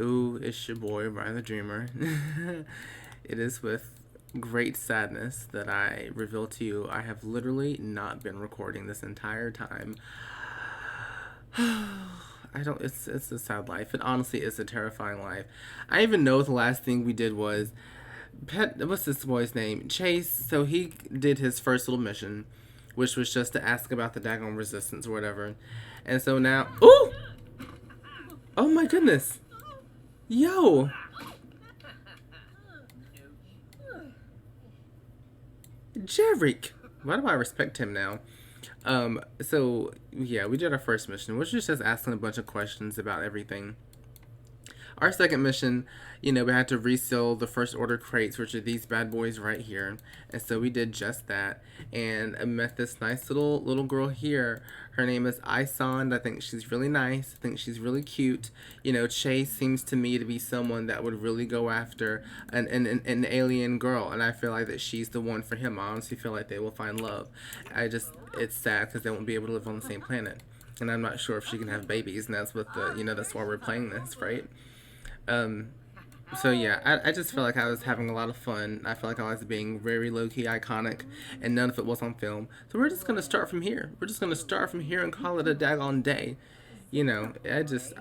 Ooh, it's your boy, Ryan the Dreamer. It is with great sadness that I reveal to you I have literally not been recording this entire time. I don't. It's a sad life. It honestly is a terrifying life. I even know the last thing we did was What's this boy's name? Chase. So he did his first little mission, which was just to ask about the daggone resistance or whatever. And so now, ooh, oh my goodness, yo, Jerick. Why do I respect him now? So yeah, we did our first mission, which was just asking a bunch of questions about everything. Our second mission, we had to reseal the first order crates, which are these bad boys right here. And so we did just that. And I met this nice little girl here. Her name is Isand. I think she's really nice. I think she's really cute. Chase seems to me to be someone that would really go after an alien girl. And I feel like that she's the one for him. I honestly feel like they will find love. It's sad because they won't be able to live on the same planet. And I'm not sure if she can have babies. And that's what that's why we're playing this, right? Um, so yeah, I just feel like I was having a lot of fun. I feel like I was being very low-key iconic, and none of it was on film. So we're just gonna start from here. We're just gonna start from here and call it a daggone day. It's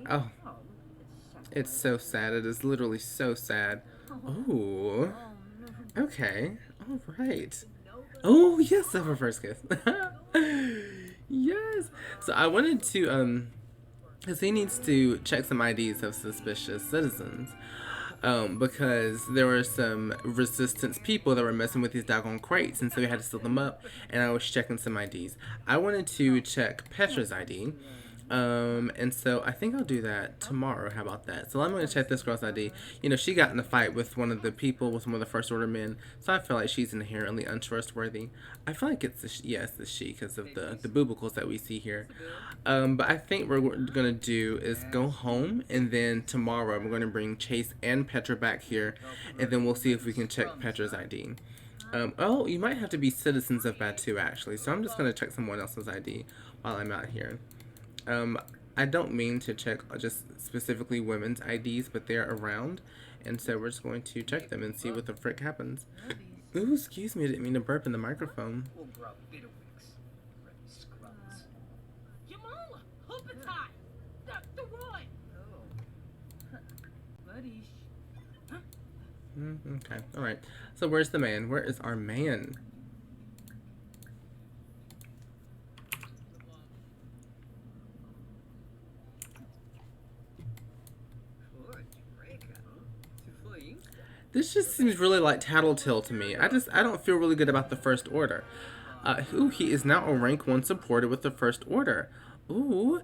so sad. It is literally so sad. Oh, okay, all right. Oh yes, I have a first kiss. Yes. So I wanted to because he needs to check some IDs of suspicious citizens. Because there were some resistance people that were messing with these doggone crates, and so we had to seal them up, and I was checking some IDs. I wanted to check Petra's ID, and so I think I'll do that tomorrow. How about that? So I'm going to check this girl's ID. She got in a fight with one of the people, with one of the First Order men, so I feel like she's inherently untrustworthy. I feel like it's the she because of the boobicles that we see here. But I think what we're going to do is go home, and then tomorrow we're going to bring Chase and Petra back here, and then we'll see if we can check Petra's ID. You might have to be citizens of Batuu, actually, so I'm just going to check someone else's ID while I'm out here. I don't mean to check just specifically women's IDs, but they're around, and so we're just going to check them and see what the frick happens. Ooh, excuse me, I didn't mean to burp in the microphone. Okay, alright. So where's the man? Where is our man? This just seems really like Tattletale to me. I don't feel really good about the First Order. Ooh, he is now a rank 1 supporter with the First Order. Ooh,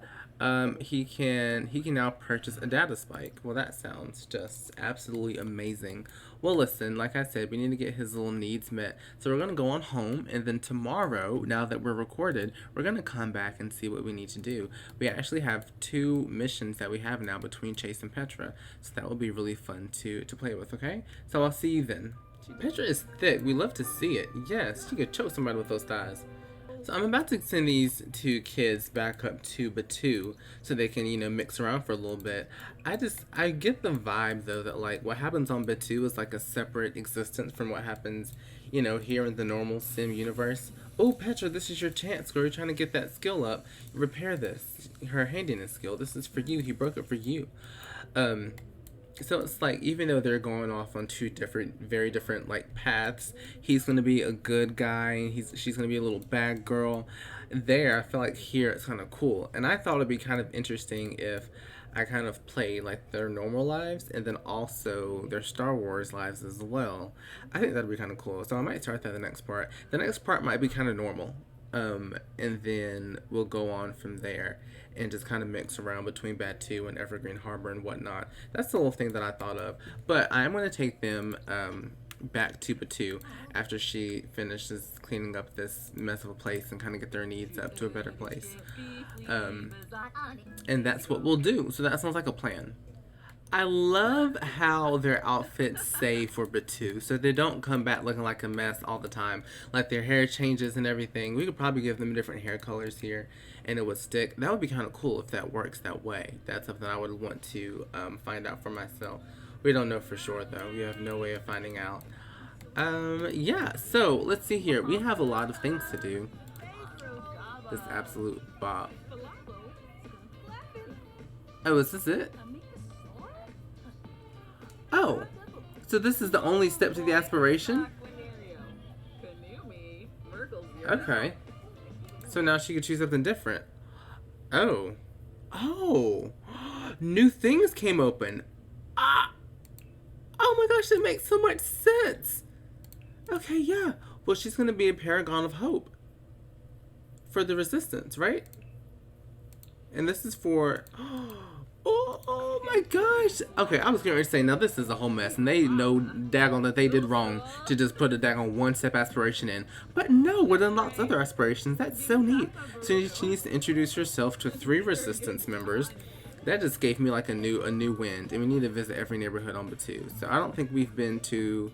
he can now purchase a data spike. Well, that sounds just absolutely amazing. Well, listen, like I said, we need to get his little needs met. So we're gonna go on home, and then tomorrow, now that we're recorded, we're gonna come back and see what we need to do. We actually have 2 missions that we have now between Chase and Petra, so that will be really fun to play with. Okay, so I'll see you then. Petra is thick. We love to see it. Yes, she could choke somebody with those thighs. So I'm about to send these 2 kids back up to Batuu so they can, mix around for a little bit. I get the vibe though that like what happens on Batuu is like a separate existence from what happens, here in the normal sim universe. Oh, Petra, this is your chance, girl. You're trying to get that skill up. Repair this. Her handiness skill. This is for you. He broke it for you. So it's like, even though they're going off on 2 very different like paths, he's gonna be a good guy, and she's gonna be a little bad girl. There, I feel like here it's kind of cool, and I thought it'd be kind of interesting if I kind of played like their normal lives and then also their Star Wars lives as well. I think that'd be kind of cool. So I might start that the next part. The next part might be kind of normal, and then we'll go on from there and just kind of mix around between Batuu and Evergreen Harbor and whatnot. That's the little thing that I thought of. But I'm going to take them back to Batuu after she finishes cleaning up this mess of a place and kind of get their needs up to a better place. And that's what we'll do. So that sounds like a plan. I love how their outfits say for Batuu, so they don't come back looking like a mess all the time. Like their hair changes and everything. We could probably give them different hair colors here, and it would stick. That would be kind of cool if that works that way. That's something I would want to find out for myself. We don't know for sure though. We have no way of finding out. Yeah. So let's see here. We have a lot of things to do. This absolute bop. Oh, is this it? Oh, so this is the only step to the aspiration? Okay. So now she could choose something different. Oh. Oh. New things came open. Ah. Oh my gosh, that makes so much sense. Okay, yeah. Well, she's going to be a paragon of hope for the resistance, right? And this is for... Oh my gosh. Okay, I was going to say, now this is a whole mess. And they know daggone that they did wrong to just put a daggone one-step aspiration in. But no, it unlocks other aspirations. That's so neat. So she needs to introduce herself to 3 resistance members. That just gave me like a new wind. And we need to visit every neighborhood on Batuu. So I don't think we've been to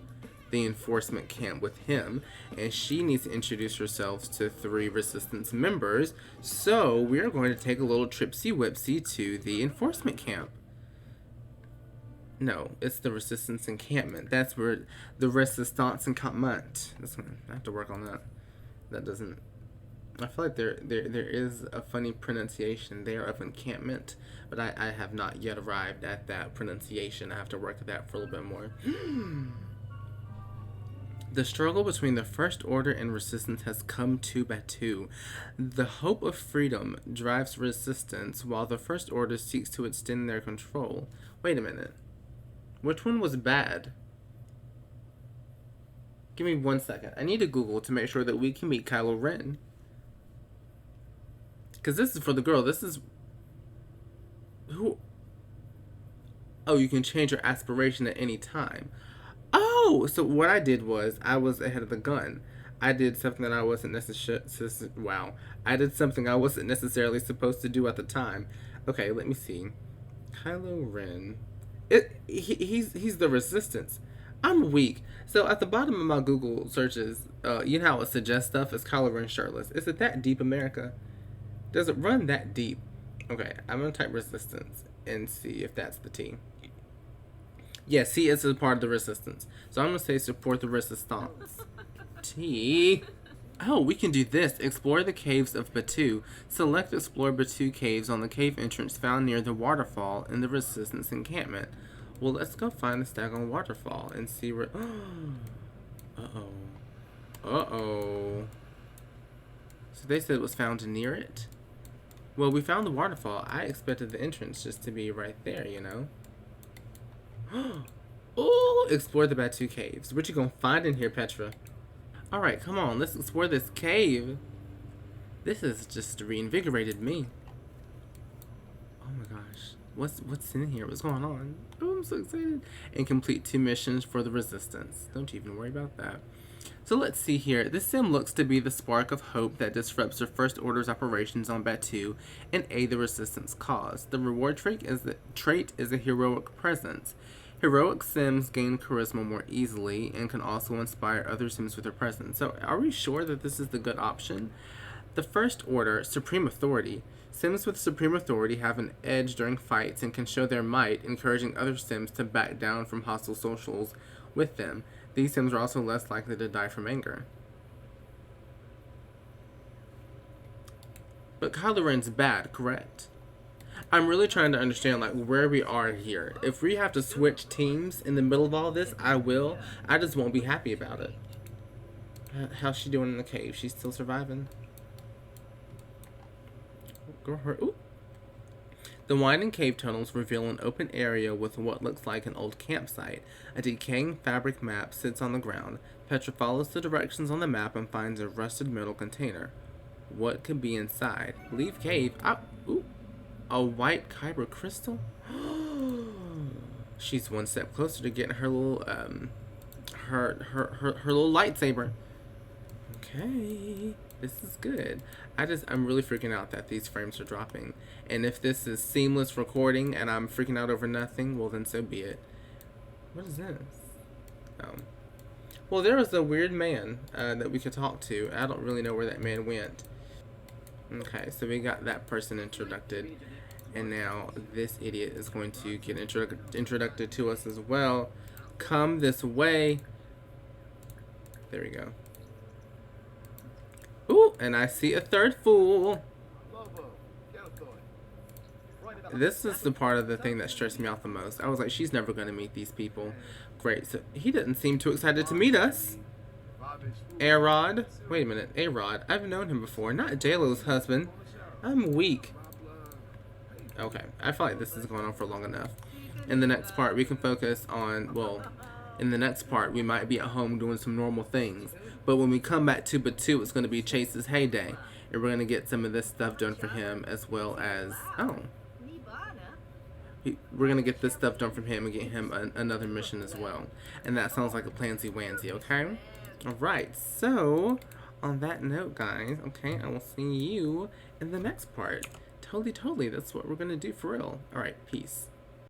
the enforcement camp with him, and she needs to introduce herself to 3 resistance members. So we are going to take a little tripsy whipsy to the enforcement camp. No, it's the resistance encampment. That's where the resistance encampment. I have to work on that. That doesn't. I feel like there is a funny pronunciation there of encampment, but I have not yet arrived at that pronunciation. I have to work at that for a little bit more. The struggle between the First Order and Resistance has come to Batuu. The hope of freedom drives resistance, while the First Order seeks to extend their control. Wait a minute. Which one was bad? Give me 1 second. I need to Google to make sure that we can meet Kylo Ren. Because this is for the girl. This is... Who? Oh, you can change your aspiration at any time. Oh, so what I did was I was ahead of the gun. I did something that I wasn't I did something I wasn't necessarily supposed to do at the time. Okay, let me see. Kylo Ren. He's the resistance. I'm weak. So at the bottom of my Google searches, you know how it suggests stuff as Kylo Ren shirtless. Is it that deep, America? Does it run that deep? Okay, I'm gonna type resistance and see if that's the T. Yes, he is a part of the resistance. So I'm going to say support the resistance. T. Oh, we can do this. Explore the caves of Batuu. Select explore Batuu caves on the cave entrance found near the waterfall in the resistance encampment. Well, let's go find the Stagon waterfall and see where... Uh-oh. Uh-oh. So they said it was found near it? Well, we found the waterfall. I expected the entrance just to be right there, you know? Oh, explore the Batuu caves. What you gonna find in here, Petra? Alright, come on, let's explore this cave. This has just reinvigorated me. Oh my gosh. What's in here? What's going on? Oh, I'm so excited. And complete 2 missions for the resistance. Don't you even worry about that. So let's see here. This sim looks to be the spark of hope that disrupts the First Order's operations on Batuu and aid the resistance cause. The reward trait is a heroic presence. Heroic sims gain charisma more easily and can also inspire other sims with their presence. So are we sure that this is the good option? The First Order, Supreme Authority. Sims with Supreme Authority have an edge during fights and can show their might, encouraging other sims to back down from hostile socials with them. These sims are also less likely to die from anger. But Kylo Ren's bad, correct? I'm really trying to understand like where we are here. If we have to switch teams in the middle of all this, I will. I just won't be happy about it. How's she doing in the cave? She's still surviving. Go her. Ooh. The winding cave tunnels reveal an open area with what looks like an old campsite. A decaying fabric map sits on the ground. Petra follows the directions on the map and finds a rusted metal container. What could be inside? Leave cave. Ooh. A white kyber crystal? She's 1 step closer to getting her little her little lightsaber. Okay. This is good. I'm really freaking out that these frames are dropping. And if this is seamless recording and I'm freaking out over nothing, well then so be it. What is this? Oh. Well, there was a weird man that we could talk to. I don't really know where that man went. Okay, so we got that person introduced. And now this idiot is going to get introduced to us as well. Come this way. There we go. Ooh, and I see a third fool. This is the part of the thing that stressed me out the most. I was like, she's never going to meet these people. Great, so he didn't seem too excited to meet us. A-Rod. Wait a minute, A-Rod. I've known him before, not J-Lo's husband. I'm weak. Okay, I feel like this is going on for long enough. In the next part, we can focus on, well, in the next part, we might be at home doing some normal things. But when we come back to Batuu, it's going to be Chase's heyday. And we're going to get some of this stuff done for him as well as, we're going to get this stuff done from him and get him another mission as well. And that sounds like a plansy-wansy, okay? Alright, so, on that note, guys, okay, I will see you in the next part. Totally, that's what we're going to do for real. Alright, peace.